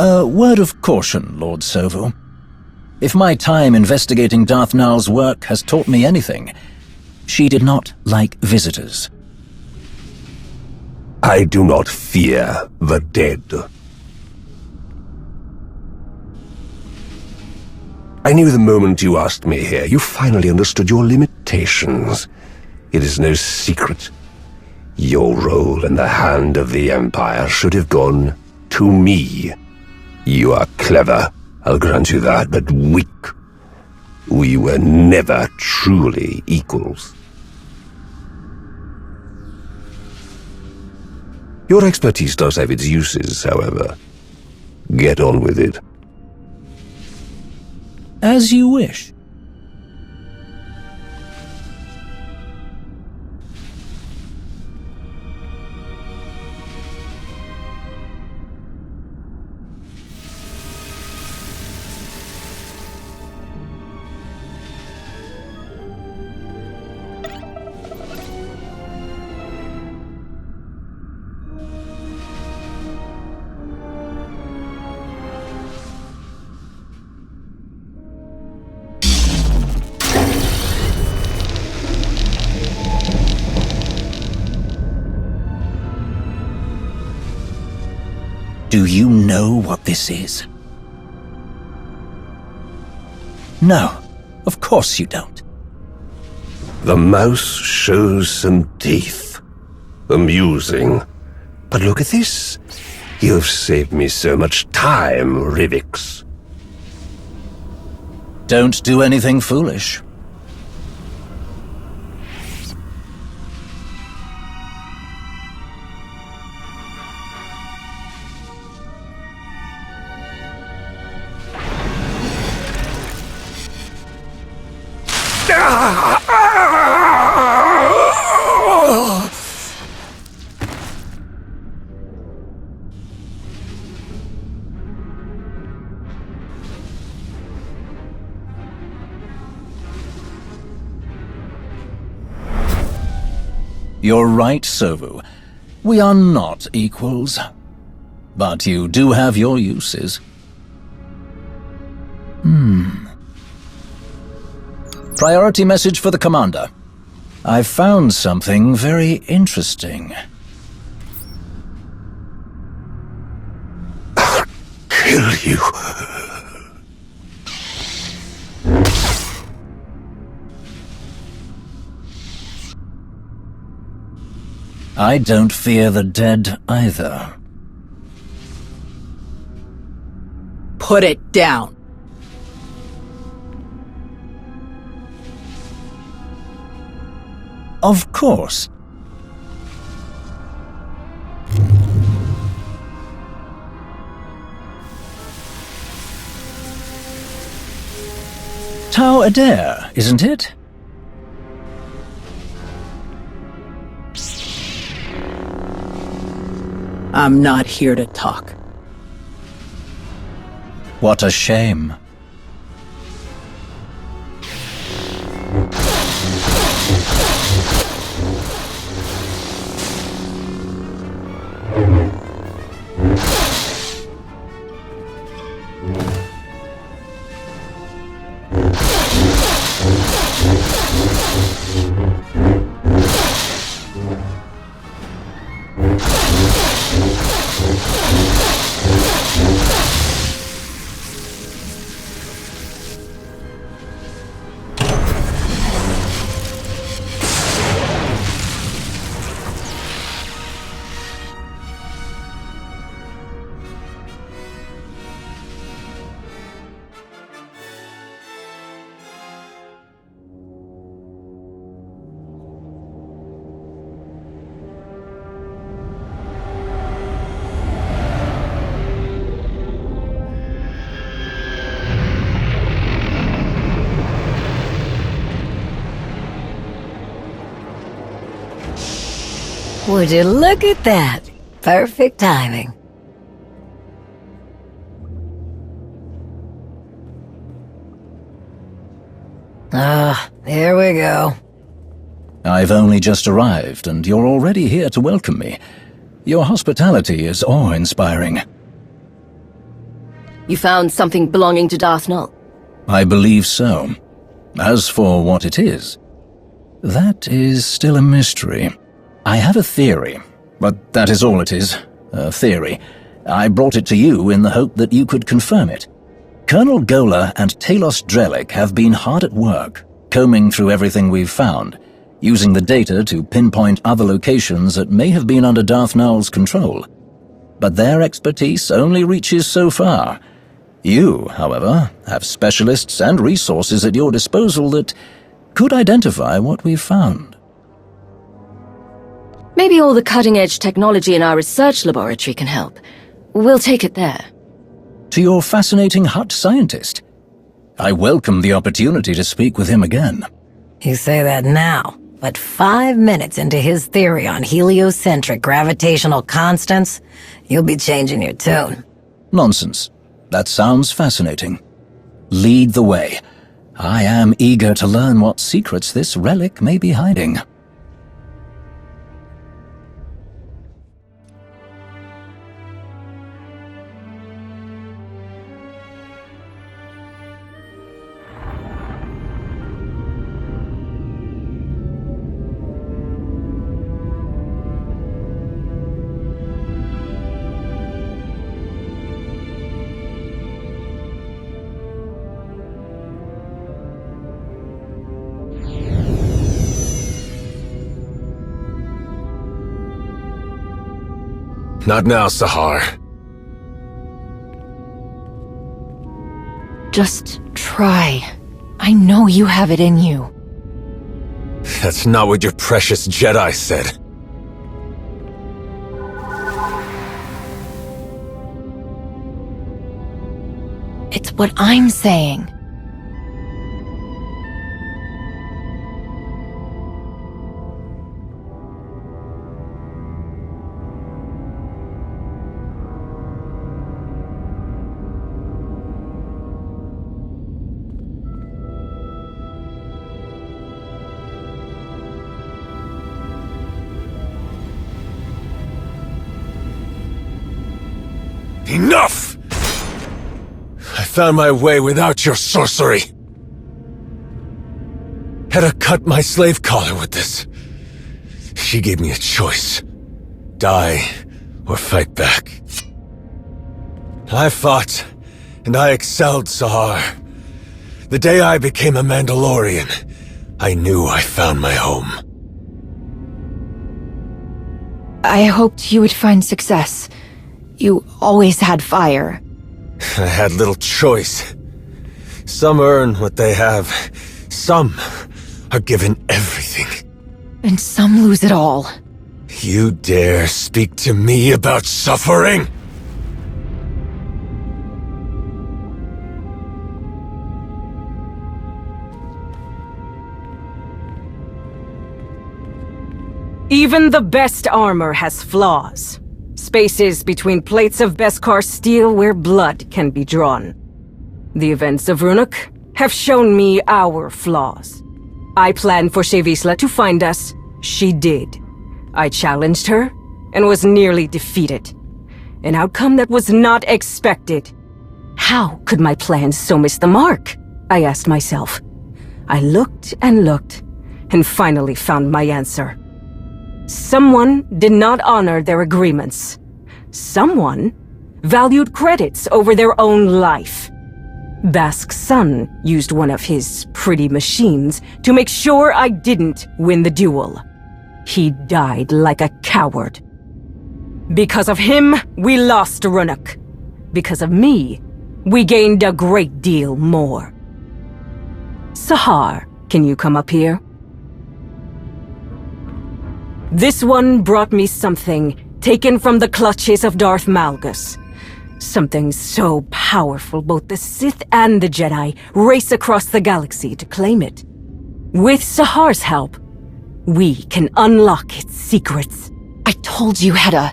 A word of caution, Lord SWTOR. If my time investigating Darth Naal's work has taught me anything, she did not like visitors. I do not fear the dead. I knew the moment you asked me here, you finally understood your limitations. It is no secret. Your role in the hand of the Empire should have gone to me. You are clever, I'll grant you that, but weak. We were never truly equals. Your expertise does have its uses, however. Get on with it. As you wish. Do you know what this is? No, of course you don't. The mouse shows some teeth. Amusing. But look at this. You've saved me so much time, Rivix. Don't do anything foolish. You're right, SWTOR. We are not equals. But you do have your uses. Priority message for the Commander. I've found something very interesting. I'll kill you. I don't fear the dead either. Put it down. Of course. Tau Adair, isn't it? I'm not here to talk. What a shame. Would you look at that? Perfect timing. Here we go. I've only just arrived, and you're already here to welcome me. Your hospitality is awe-inspiring. You found something belonging to Darth Null? I believe so. As for what it is, that is still a mystery. I have a theory, but that is all it is, a theory. I brought it to you in the hope that you could confirm it. Colonel Gola and Talos Drellick have been hard at work, combing through everything we've found, using the data to pinpoint other locations that may have been under Darth Null's control. But their expertise only reaches so far. You, however, have specialists and resources at your disposal that could identify what we've found. Maybe all the cutting-edge technology in our research laboratory can help. We'll take it there. To your fascinating Hutt scientist. I welcome the opportunity to speak with him again. You say that now, but 5 minutes into his theory on heliocentric gravitational constants, you'll be changing your tune. Nonsense. That sounds fascinating. Lead the way. I am eager to learn what secrets this relic may be hiding. Not now, Sahar. Just try. I know you have it in you. That's not what your precious Jedi said. It's what I'm saying. Enough! I found my way without your sorcery. Had to cut my slave collar with this. She gave me a choice. Die or fight back. I fought, and I excelled, Sahar. The day I became a Mandalorian, I knew I found my home. I hoped you would find success. You always had fire. I had little choice. Some earn what they have. Some are given everything. And some lose it all. You dare speak to me about suffering? Even the best armor has flaws. Spaces between plates of Beskar steel where blood can be drawn. The events of Runuk have shown me our flaws. I planned for Shevisla to find us. She did. I challenged her and was nearly defeated. An outcome that was not expected. How could my plans so miss the mark? I asked myself. I looked and finally found my answer. Someone did not honor their agreements. Someone valued credits over their own life. Bask's son used one of his pretty machines to make sure I didn't win the duel. He died like a coward. Because of him, we lost Runuk. Because of me, we gained a great deal more. Sahar, can you come up here? This one brought me something taken from the clutches of Darth Malgus. Something so powerful both the Sith and the Jedi race across the galaxy to claim it. With Sahar's help, we can unlock its secrets. I told you, Hedda.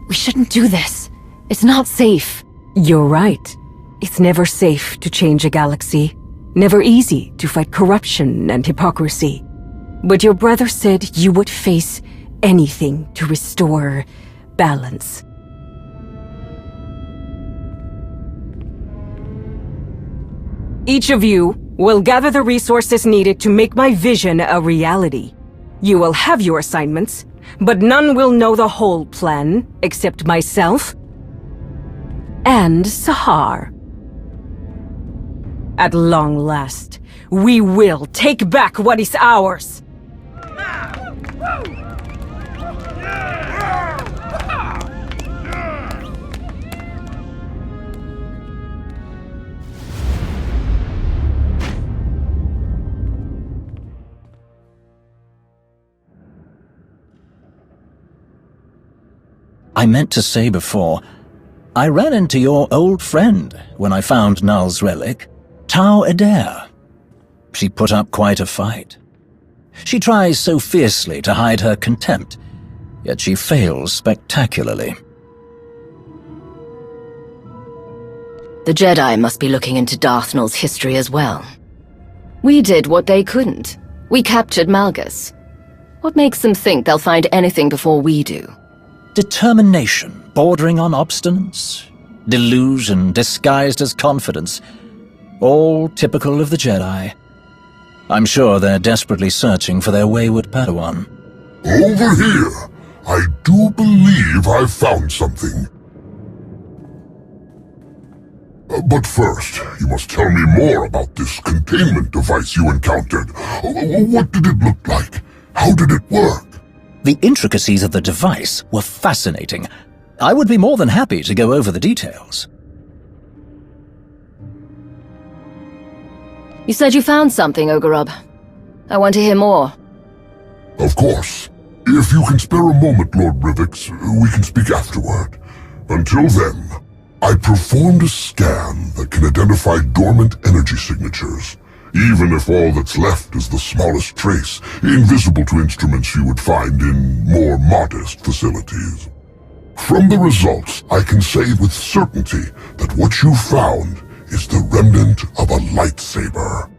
We shouldn't do this. It's not safe. You're right. It's never safe to change a galaxy. Never easy to fight corruption and hypocrisy. But your brother said you would face anything to restore balance. Each of you will gather the resources needed to make my vision a reality. You will have your assignments, but none will know the whole plan except myself and Sahar. At long last, we will take back what is ours. I meant to say before, I ran into your old friend when I found Null's relic, Tau Adair. She put up quite a fight. She tries so fiercely to hide her contempt, yet she fails spectacularly. The Jedi must be looking into Darth Null's history as well. We did what they couldn't. We captured Malgus. What makes them think they'll find anything before we do? Determination bordering on obstinance, delusion disguised as confidence, all typical of the Jedi. I'm sure they're desperately searching for their wayward Padawan. Over here! I do believe I've found something. But first, you must tell me more about this containment device you encountered. What did it look like? How did it work? The intricacies of the device were fascinating. I would be more than happy to go over the details. You said you found something, Ogorub. I want to hear more. Of course. If you can spare a moment, Lord Rivix, we can speak afterward. Until then, I performed a scan that can identify dormant energy signatures, even if all that's left is the smallest trace, invisible to instruments you would find in more modest facilities. From the results, I can say with certainty that what you found is the remnant of a lightsaber.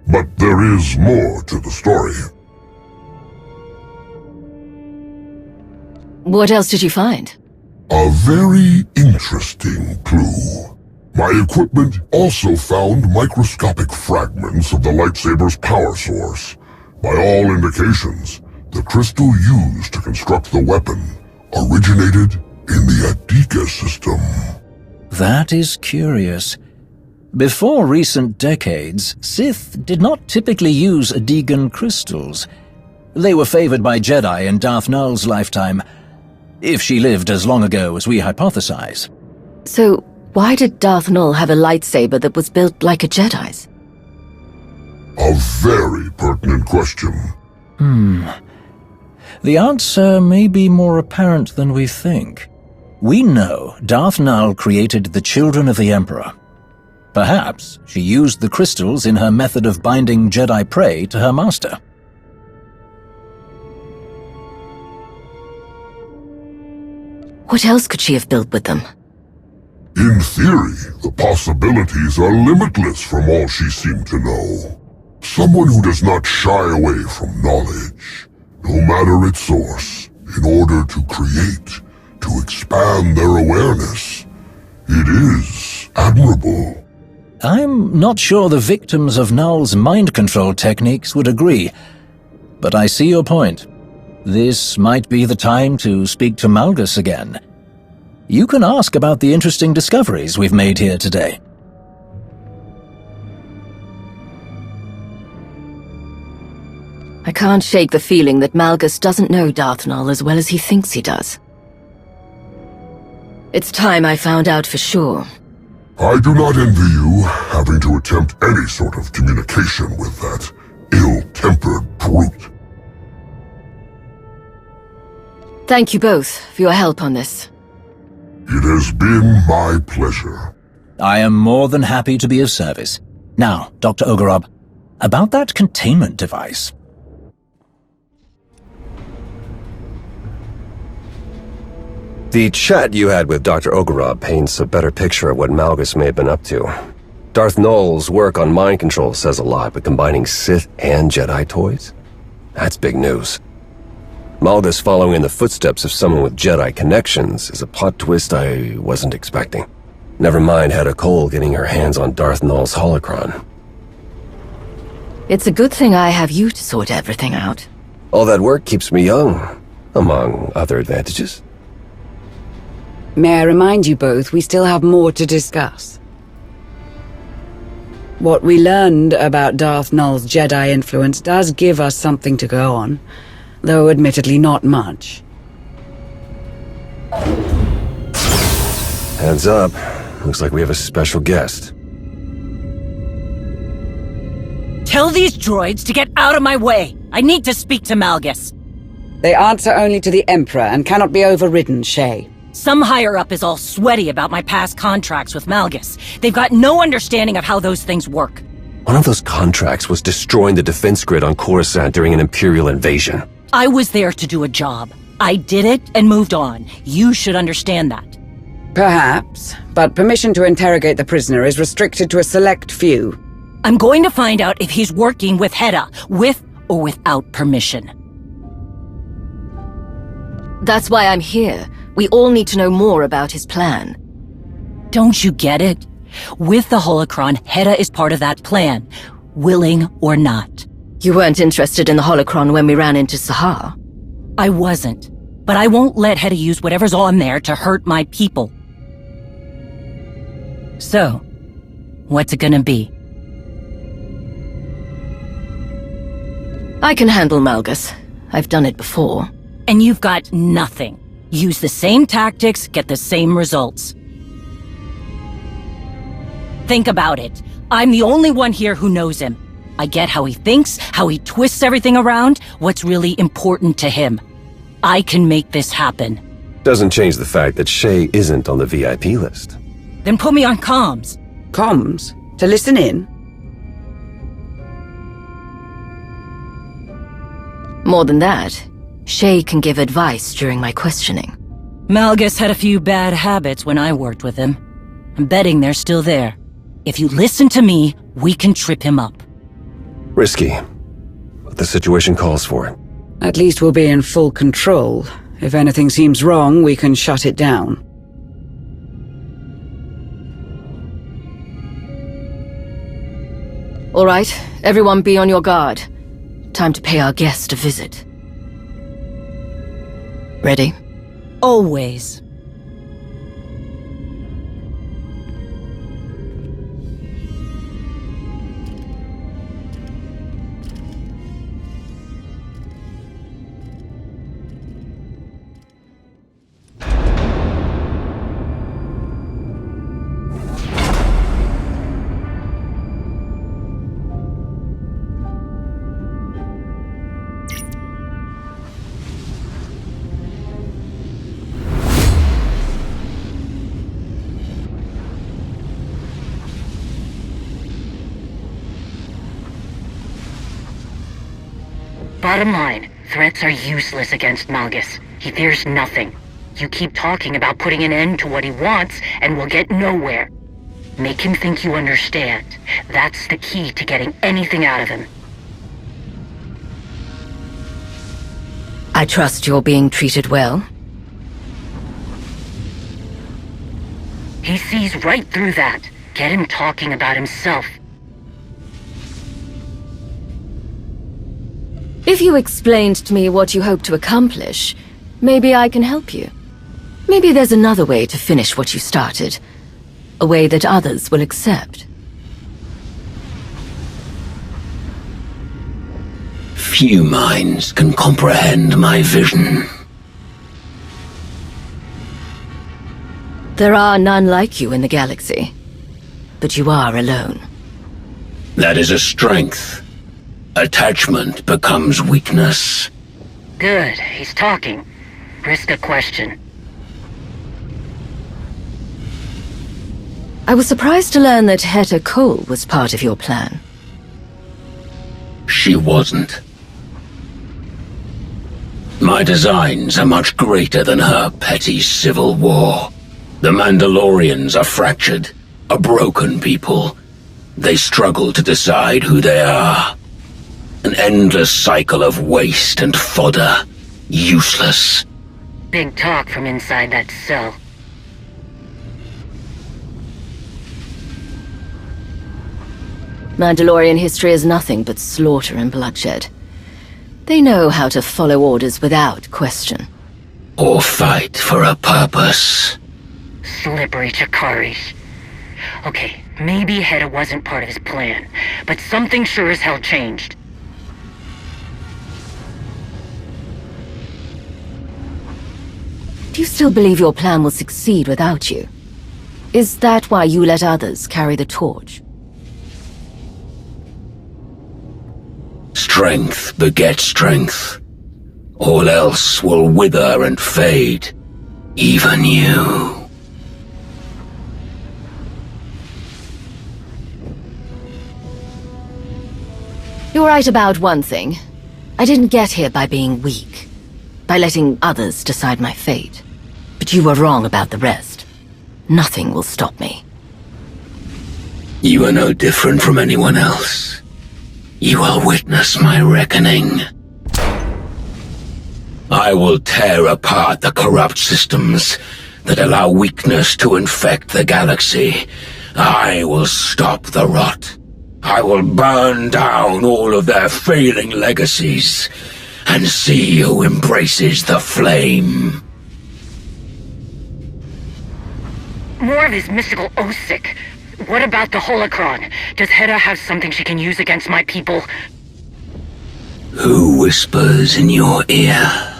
But there is more to the story. What else did you find? A very interesting clue. My equipment also found microscopic fragments of the lightsaber's power source. By all indications, the crystal used to construct the weapon originated in the Adika system. That is curious. Before recent decades, Sith did not typically use Adigan crystals. They were favored by Jedi in Darth Null's lifetime, if she lived as long ago as we hypothesize. So, why did Darth Null have a lightsaber that was built like a Jedi's? A very pertinent question. The answer may be more apparent than we think. We know Darth Null created the Children of the Emperor. Perhaps she used the crystals in her method of binding Jedi prey to her master. What else could she have built with them? In theory, the possibilities are limitless from all she seemed to know. Someone who does not shy away from knowledge, no matter its source, in order to create, to expand their awareness. It is admirable. I'm not sure the victims of Null's mind control techniques would agree, but I see your point. This might be the time to speak to Malgus again. You can ask about the interesting discoveries we've made here today. I can't shake the feeling that Malgus doesn't know Darth Null as well as he thinks he does. It's time I found out for sure. I do not envy you having to attempt any sort of communication with that ill-tempered brute. Thank you both for your help on this. It has been my pleasure. I am more than happy to be of service. Now, Dr. Ogorub, about that containment device. The chat you had with Dr. Ogorub paints a better picture of what Malgus may have been up to. Darth Null's work on mind control says a lot, but combining Sith and Jedi toys? That's big news. Malgus following in the footsteps of someone with Jedi connections is a plot twist I wasn't expecting. Never mind Hedda Cole getting her hands on Darth Nul's holocron. It's a good thing I have you to sort everything out. All that work keeps me young, among other advantages. May I remind you both, we still have more to discuss. What we learned about Darth Nul's Jedi influence does give us something to go on, though admittedly not much. Heads up. Looks like we have a special guest. Tell these droids to get out of my way! I need to speak to Malgus. They answer only to the Emperor and cannot be overridden, Shay. Some higher-up is all sweaty about my past contracts with Malgus. They've got no understanding of how those things work. One of those contracts was destroying the defense grid on Coruscant during an Imperial invasion. I was there to do a job. I did it and moved on. You should understand that. Perhaps, but permission to interrogate the prisoner is restricted to a select few. I'm going to find out if he's working with Hedda, with or without permission. That's why I'm here. We all need to know more about his plan. Don't you get it? With the holocron, Hedda is part of that plan, willing or not. You weren't interested in the holocron when we ran into Sahar. I wasn't, but I won't let Hedda use whatever's on there to hurt my people. So, what's it gonna be? I can handle Malgus. I've done it before. And you've got nothing. Use the same tactics, get the same results. Think about it. I'm the only one here who knows him. I get how he thinks, how he twists everything around, what's really important to him. I can make this happen. Doesn't change the fact that Shay isn't on the VIP list. Then put me on comms. Comms? To listen in? More than that, Shay can give advice during my questioning. Malgus had a few bad habits when I worked with him. I'm betting they're still there. If you listen to me, we can trip him up. Risky, but the situation calls for it. At least we'll be in full control. If anything seems wrong, we can shut it down. All right, everyone be on your guard. Time to pay our guest a visit. Ready? Always. Bottom line, threats are useless against Malgus. He fears nothing. You keep talking about putting an end to what he wants, and we'll get nowhere. Make him think you understand. That's the key to getting anything out of him. I trust you're being treated well. He sees right through that. Get him talking about himself. If you explained to me what you hope to accomplish, maybe I can help you. Maybe there's another way to finish what you started. A way that others will accept. Few minds can comprehend my vision. There are none like you in the galaxy. But you are alone. That is a strength. Attachment becomes weakness. Good, he's talking. Risk a question. I was surprised to learn that Hedda Cole was part of your plan. She wasn't. My designs are much greater than her petty civil war. The Mandalorians are fractured, a broken people. They struggle to decide who they are. An endless cycle of waste and fodder. Useless. Big talk from inside that cell. Mandalorian history is nothing but slaughter and bloodshed. They know how to follow orders without question. Or fight for a purpose. Slippery Chakari. Okay, maybe Hedda wasn't part of his plan, but something sure as hell changed. Do you still believe your plan will succeed without you? Is that why you let others carry the torch? Strength begets strength. All else will wither and fade. Even you. You're right about one thing. I didn't get here by being weak, by letting others decide my fate. But you were wrong about the rest. Nothing will stop me. You are no different from anyone else. You will witness my reckoning. I will tear apart the corrupt systems that allow weakness to infect the galaxy. I will stop the rot. I will burn down all of their failing legacies and see who embraces the flame. More of his mystical oath-sick. What about the holocron? Does Hedda have something she can use against my people? Who whispers in your ear?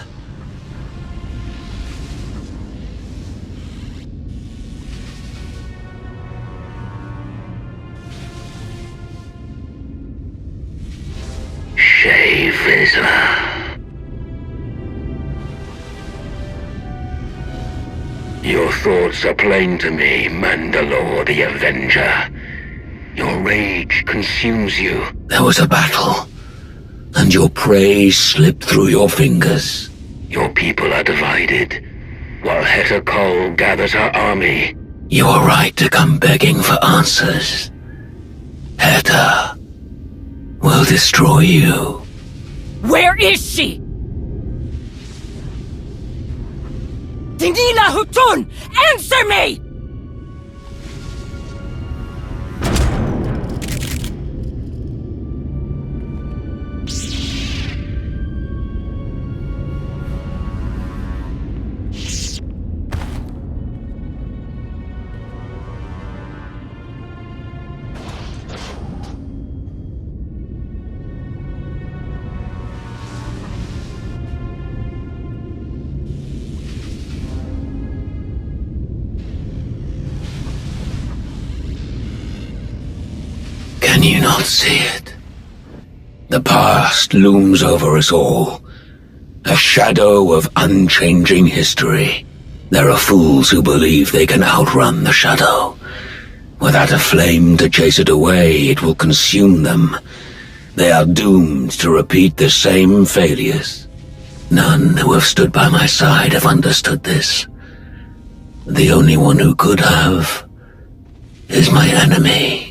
Your thoughts are plain to me, Mandalore the Avenger. Your rage consumes you. There was a battle, and your prey slipped through your fingers. Your people are divided, while Heta Kol gathers her army. You are right to come begging for answers. Heta will destroy you. Where is she? Dinila Hutun! Answer me! Can you not see it? The past looms over us all, a shadow of unchanging history. There are fools who believe they can outrun the shadow. Without a flame to chase it away, it will consume them. They are doomed to repeat the same failures. None who have stood by my side have understood this. The only one who could have is my enemy.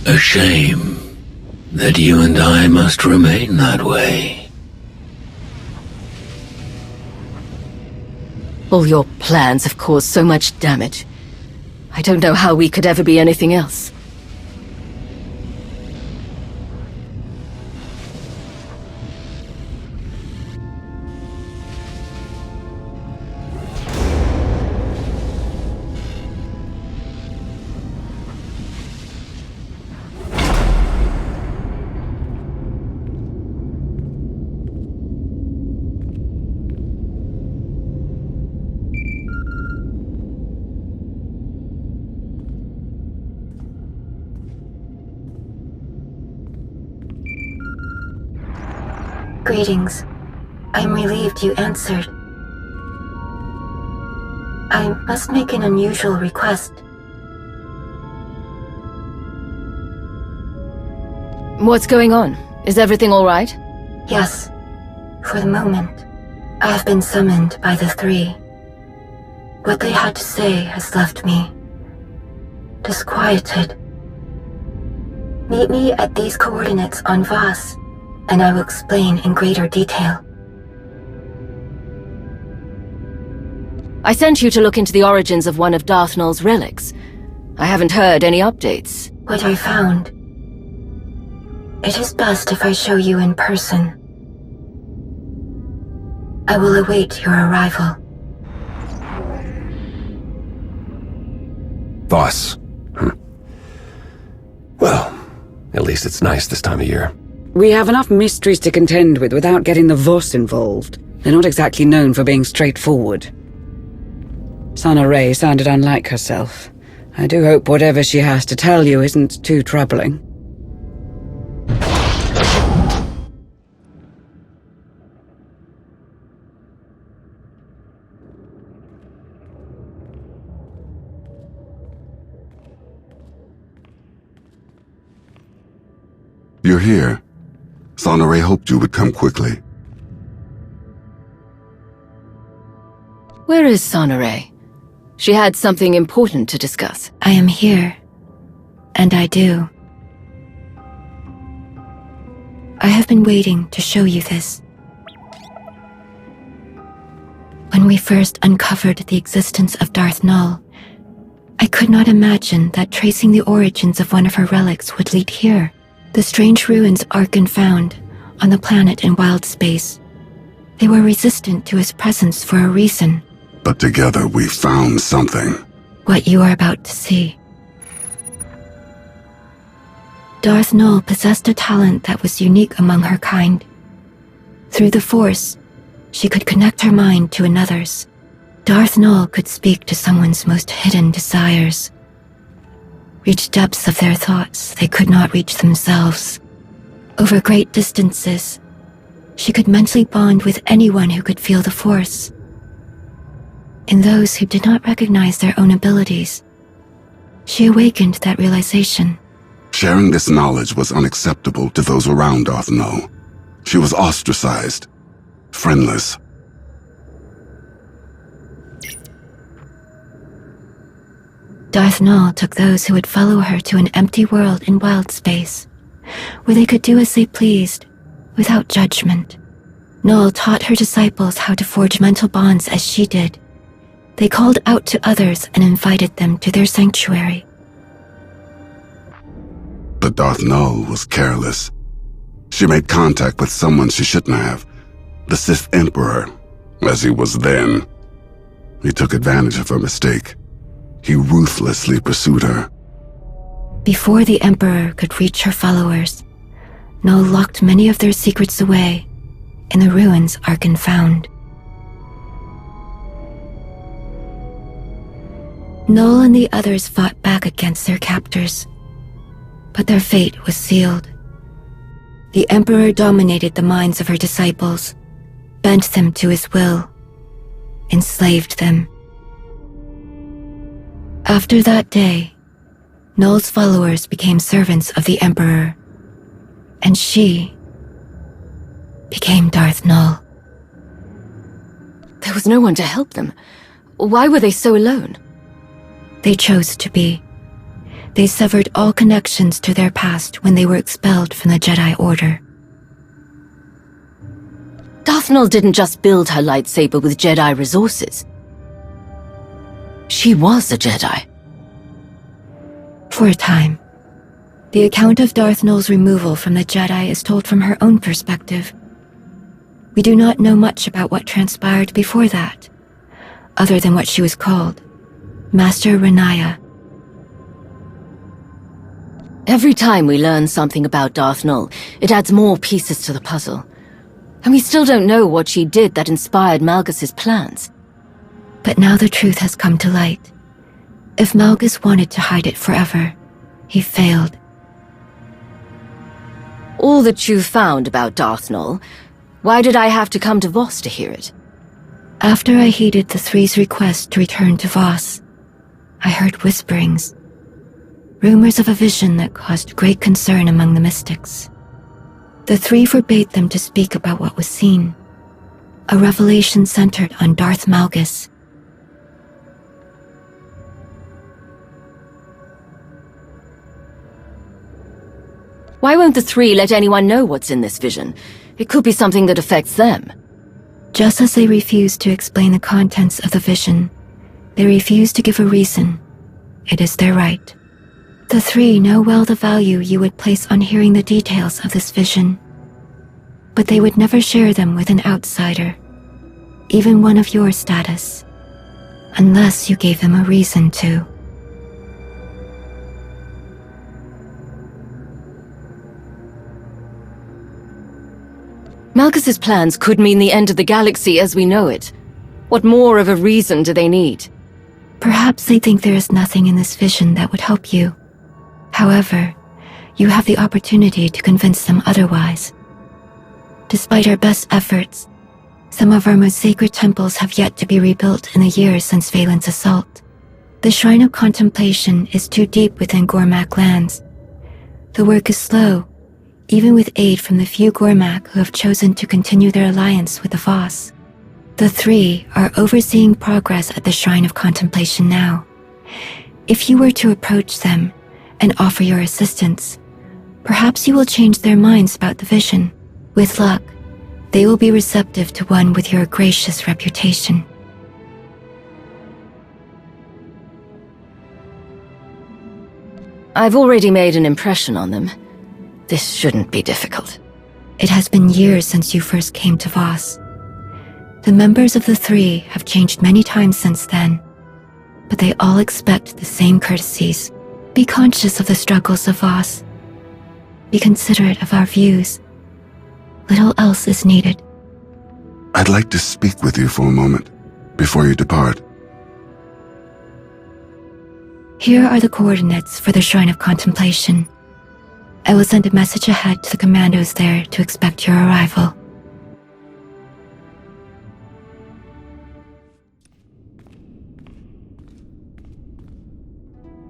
A shame that you and I must remain that way. All your plans have caused so much damage. I don't know how we could ever be anything else. Greetings. I'm relieved you answered. I must make an unusual request. What's going on? Is everything all right? Yes. For the moment, I have been summoned by the three. What they had to say has left me disquieted. Meet me at these coordinates on Voss, and I will explain in greater detail. I sent you to look into the origins of one of Darth Nul's relics. I haven't heard any updates. What I found. It is best if I show you in person. I will await your arrival. Voss. Well, at least it's nice this time of year. We have enough mysteries to contend with without getting the Voss involved. They're not exactly known for being straightforward. SWTOR sounded unlike herself. I do hope whatever she has to tell you isn't too troubling. You're here. SWTOR hoped you would come quickly. Where is SWTOR? She had something important to discuss. I am here. And I do. I have been waiting to show you this. When we first uncovered the existence of Darth Nul, I could not imagine that tracing the origins of one of her relics would lead here. The strange ruins Arkan found on the planet in wild space. They were resistant to his presence for a reason. But together we found something. What you are about to see. Darth Nul possessed a talent that was unique among her kind. Through the Force, she could connect her mind to another's. Darth Nul could speak to someone's most hidden desires. Reach depths of their thoughts they could not reach themselves. Over great distances, she could mentally bond with anyone who could feel the Force. In those who did not recognize their own abilities, she awakened that realization. Sharing this knowledge was unacceptable to those around Darth Nul. She was ostracized, friendless. Darth Nul took those who would follow her to an empty world in wild space, where they could do as they pleased, without judgment. Nul taught her disciples how to forge mental bonds as she did. They called out to others and invited them to their sanctuary. But Darth Nul was careless. She made contact with someone she shouldn't have. The Sith Emperor, as he was then. He took advantage of her mistake. He ruthlessly pursued her. Before the Emperor could reach her followers, Nul locked many of their secrets away in the ruins Arkan found. Nul and the others fought back against their captors, but their fate was sealed. The Emperor dominated the minds of her disciples, bent them to his will, enslaved them. After that day, Nul's followers became servants of the Emperor, and she became Darth Nul. There was no one to help them. Why were they so alone? They chose to be. They severed all connections to their past when they were expelled from the Jedi Order. Darth Nul didn't just build her lightsaber with Jedi resources. She was a Jedi. For a time. The account of Darth Nul's removal from the Jedi is told from her own perspective. We do not know much about what transpired before that, other than what she was called, Master Renaya. Every time we learn something about Darth Nul, it adds more pieces to the puzzle. And we still don't know what she did that inspired Malgus's plans. But now the truth has come to light. If Malgus wanted to hide it forever, he failed. All that you found about Darth Nul, why did I have to come to Voss to hear it? After I heeded the Three's request to return to Voss, I heard whisperings. Rumors of a vision that caused great concern among the mystics. The Three forbade them to speak about what was seen. A revelation centered on Darth Malgus. Why won't the Three let anyone know what's in this vision? It could be something that affects them. Just as they refused to explain the contents of the vision, they refused to give a reason. It is their right. The three know well the value you would place on hearing the details of this vision, but they would never share them with an outsider, even one of your status, unless you gave them a reason to. Malchus's plans could mean the end of the galaxy as we know it. What more of a reason do they need? Perhaps they think there is nothing in this vision that would help you. However, you have the opportunity to convince them otherwise. Despite our best efforts, some of our most sacred temples have yet to be rebuilt in the years since Valen's assault. The Shrine of Contemplation is too deep within Gormak lands. The work is slow, even with aid from the few Gormak who have chosen to continue their alliance with the Voss. The three are overseeing progress at the Shrine of Contemplation now. If you were to approach them and offer your assistance, perhaps you will change their minds about the vision. With luck, they will be receptive to one with your gracious reputation. I've already made an impression on them. This shouldn't be difficult. It has been years since you first came to Voss. The members of the three have changed many times since then, but they all expect the same courtesies. Be conscious of the struggles of Voss. Be considerate of our views. Little else is needed. I'd like to speak with you for a moment, before you depart. Here are the coordinates for the Shrine of Contemplation. I will send a message ahead to the commandos there to expect your arrival.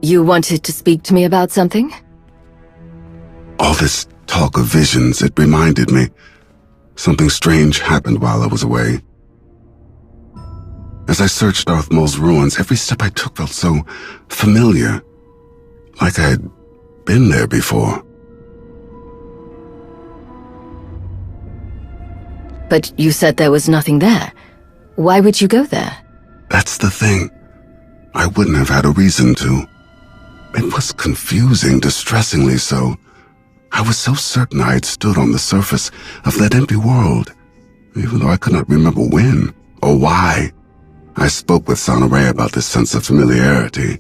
You wanted to speak to me about something? All this talk of visions, it reminded me. Something strange happened while I was away. As I searched Darth Maul's ruins, every step I took felt so familiar. Like I had been there before. But you said there was nothing there. Why would you go there? That's the thing. I wouldn't have had a reason to. It was confusing, distressingly so. I was so certain I had stood on the surface of that empty world, even though I could not remember when or why. I spoke with Sonoray about this sense of familiarity.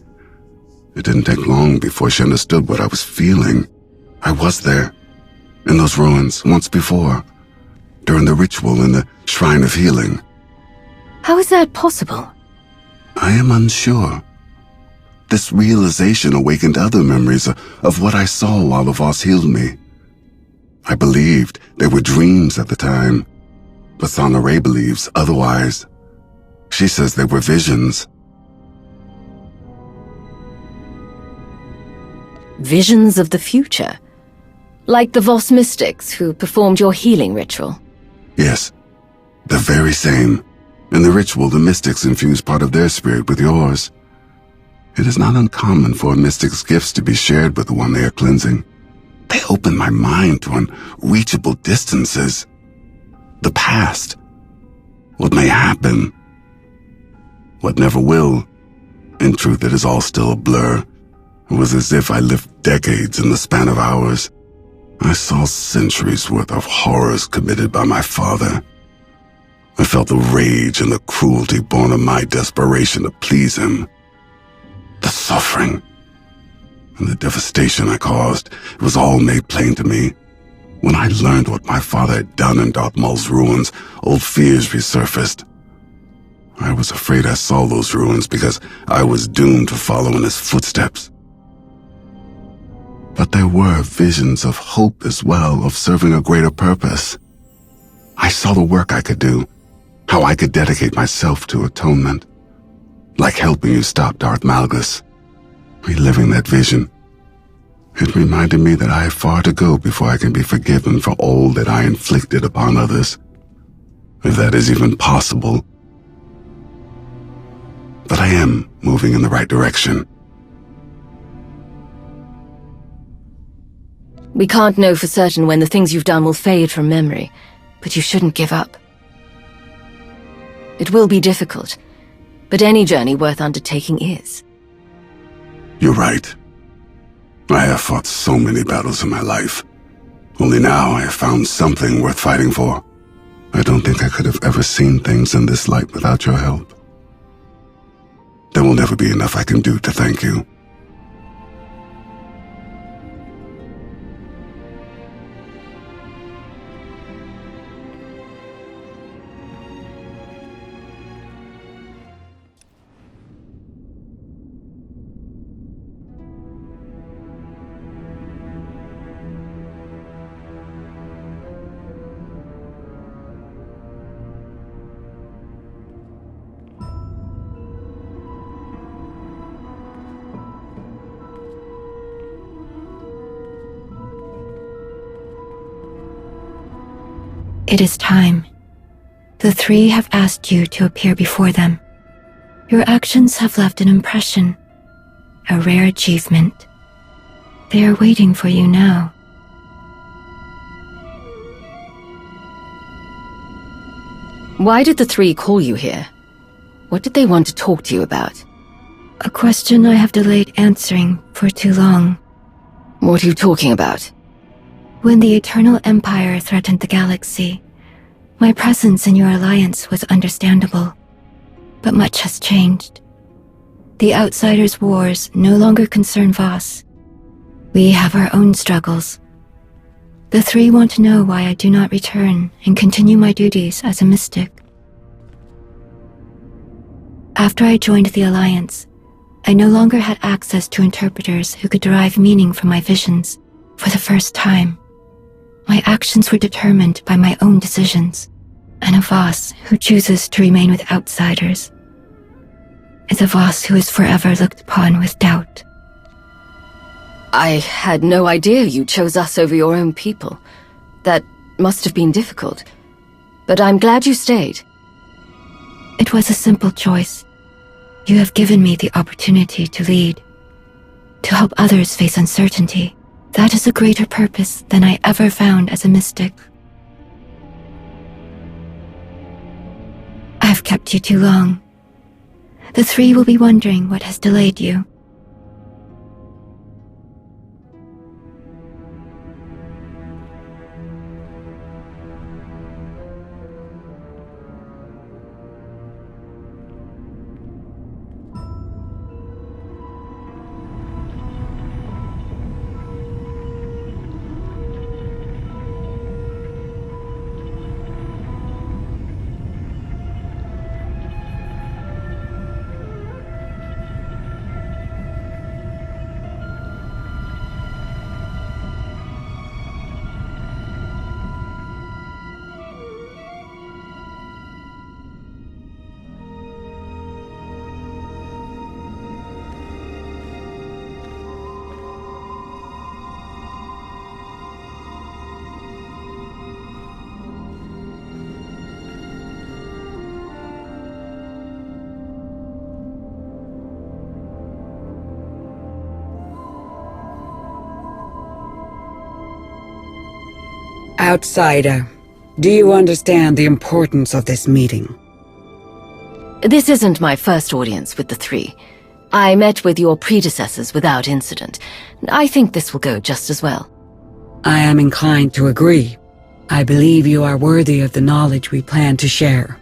It didn't take long before she understood what I was feeling. I was there, in those ruins, once before, during the ritual in the Shrine of Healing. How is that possible? I am unsure. This realization awakened other memories of what I saw while the Voss healed me. I believed they were dreams at the time, but Sonoray believes otherwise. She says they were visions. Visions of the future? Like the Voss mystics who performed your healing ritual? Yes, the very same. In the ritual, the mystics infused part of their spirit with yours. It is not uncommon for a mystic's gifts to be shared with the one they are cleansing. They open my mind to unreachable distances. The past. What may happen. What never will. In truth, it is all still a blur. It was as if I lived decades in the span of hours. I saw centuries worth of horrors committed by my father. I felt the rage and the cruelty born of my desperation to please him. The suffering and the devastation I caused, it was all made plain to me. When I learned what my father had done in Darth Maul's ruins, old fears resurfaced. I was afraid I saw those ruins because I was doomed to follow in his footsteps. But there were visions of hope as well, of serving a greater purpose. I saw the work I could do, how I could dedicate myself to atonement. Like helping you stop Darth Malgus. Reliving that vision, it reminded me that I have far to go before I can be forgiven for all that I inflicted upon others. If that is even possible. But I am moving in the right direction. We can't know for certain when the things you've done will fade from memory, but you shouldn't give up. It will be difficult, but any journey worth undertaking is. You're right. I have fought so many battles in my life. Only now I have found something worth fighting for. I don't think I could have ever seen things in this light without your help. There will never be enough I can do to thank you. It is time. The three have asked you to appear before them. Your actions have left an impression, a rare achievement. They are waiting for you now. Why did the three call you here? What did they want to talk to you about? A question I have delayed answering for too long. What are you talking about? When the Eternal Empire threatened the galaxy, my presence in your alliance was understandable. But much has changed. The Outsiders' wars no longer concern Voss. We have our own struggles. The three want to know why I do not return and continue my duties as a mystic. After I joined the Alliance, I no longer had access to interpreters who could derive meaning from my visions. For the first time, my actions were determined by my own decisions, and a Voss who chooses to remain with outsiders is a Voss who is forever looked upon with doubt. I had no idea you chose us over your own people. That must have been difficult. But I'm glad you stayed. It was a simple choice. You have given me the opportunity to lead, to help others face uncertainty. That is a greater purpose than I ever found as a mystic. I've kept you too long. The three will be wondering what has delayed you. Outsider, do you understand the importance of this meeting? This isn't my first audience with the three. I met with your predecessors without incident. I think this will go just as well. I am inclined to agree. I believe you are worthy of the knowledge we plan to share.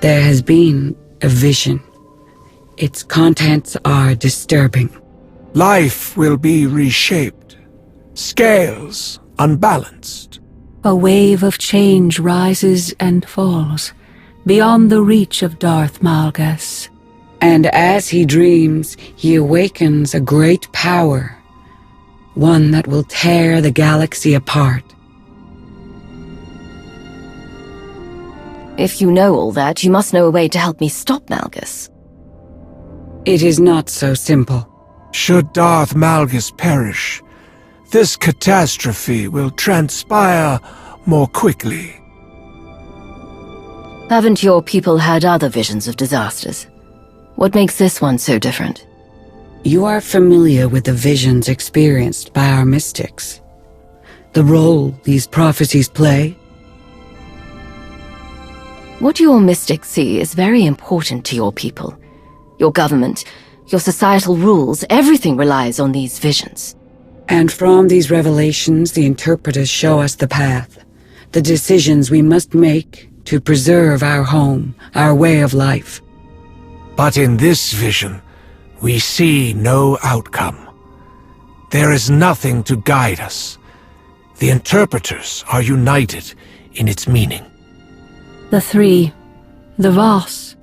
There has been a vision. Its contents are disturbing. Life will be reshaped. Scales unbalanced. A wave of change rises and falls, beyond the reach of Darth Malgus. And as he dreams, he awakens a great power, one that will tear the galaxy apart. If you know all that, you must know a way to help me stop Malgus. It is not so simple. Should Darth Malgus perish, this catastrophe will transpire more quickly. Haven't your people had other visions of disasters? What makes this one so different? You are familiar with the visions experienced by our mystics. The role these prophecies play. What your mystics see is very important to your people. Your government, your societal rules, everything relies on these visions. And from these revelations, the interpreters show us the path, the decisions we must make to preserve our home, our way of life. But in this vision, we see no outcome. There is nothing to guide us. The interpreters are united in its meaning. The three, the Voss.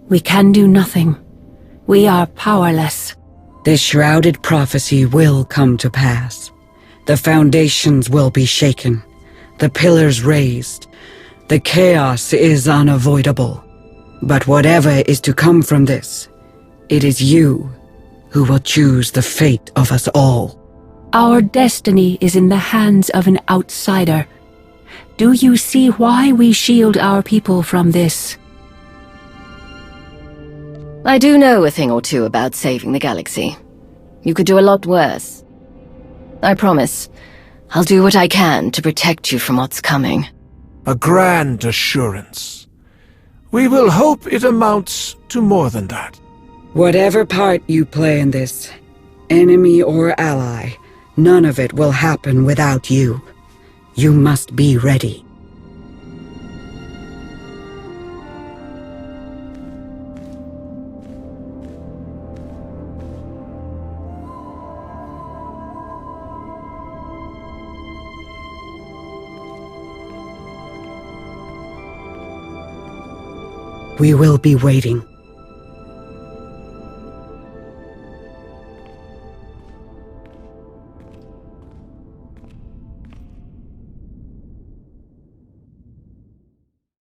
We can do nothing. We are powerless. This shrouded prophecy will come to pass. The foundations will be shaken, the pillars raised. The chaos is unavoidable. But whatever is to come from this, it is you who will choose the fate of us all. Our destiny is in the hands of an outsider. Do you see why we shield our people from this? I do know a thing or two about saving the galaxy. You could do a lot worse. I promise, I'll do what I can to protect you from what's coming. A grand assurance. We will hope it amounts to more than that. Whatever part you play in this, enemy or ally, none of it will happen without you. You must be ready. We will be waiting.